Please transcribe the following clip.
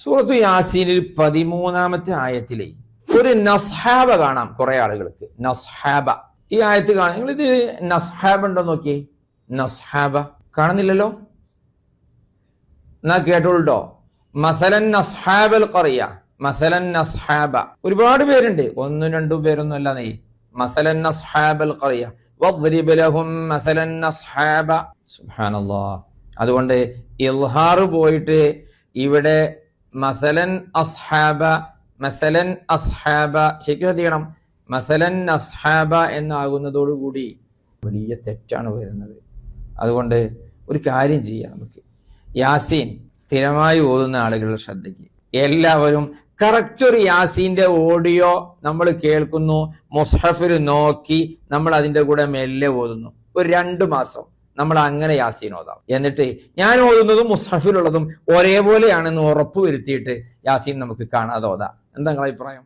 സൂറത്തു യാസീനിൽ 13-ാമത്തെ ആയത്തിലെ ഒരു നസ്ഹാബ കാണാം. കുറെ ആളുകൾക്ക് നസ്ഹാബ ഈ ആയത്ത് കാണാം. നിങ്ങൾ ഇത് നസ്ഹാബ ഉണ്ടോ നോക്കിയേ. നസ്ഹാബ കാണുന്നില്ലല്ലോ. എന്നാ കേട്ടോളൂട്ടോ. മസലൻ നസ്ഹാബൽ ഖറിയ, മസലൻ നസ്ഹാബ. ഒരുപാട് പേരുണ്ട്, 1-2 പേരൊന്നും അല്ല. നെയ് മസലൻ നസ്ഹാബൽ ഖറിയ വദ്രിബ് ലഹും മസലൻ നസ്ഹാബ. സുബ്ഹാനല്ലാഹ്. അതുകൊണ്ട് ഇൽഹാർ പോയിട്ട് ഇവിടെ മസലൻ അസ്ഹാബ, മസലൻ അസ്ഹാബ ശരിക്കും ശ്രദ്ധിക്കണം. മസലൻ അസ്ഹാബ എന്നാകുന്നതോടുകൂടി വലിയ തെറ്റാണ് വരുന്നത്. അതുകൊണ്ട് ഒരു കാര്യം ചെയ്യാം, നമുക്ക് യാസീൻ സ്ഥിരമായി ഓതുന്ന ആളുകളുടെ ശ്രദ്ധയ്ക്ക് എല്ലാവരും കറക്റ്റ് ഒരു യാസീന്റെ ഓഡിയോ നമ്മൾ കേൾക്കുന്നു, മുസ്ഹഫിൽ നോക്കി നമ്മൾ അതിന്റെ കൂടെ മെല്ലെ ഓതുന്നു. ഒരു 2 മാസം നമ്മൾ അങ്ങനെ യാസീൻ ഓതാം. എന്നിട്ട് ഞാൻ ഓതുന്നതും മുസ്ഹഫിലുള്ളതും ഒരേപോലെയാണെന്ന് ഉറപ്പ് വരുത്തിയിട്ട് യാസീൻ നമുക്ക് കാണാതെ ഓതാം. എന്താ നിങ്ങളുടെ അഭിപ്രായം?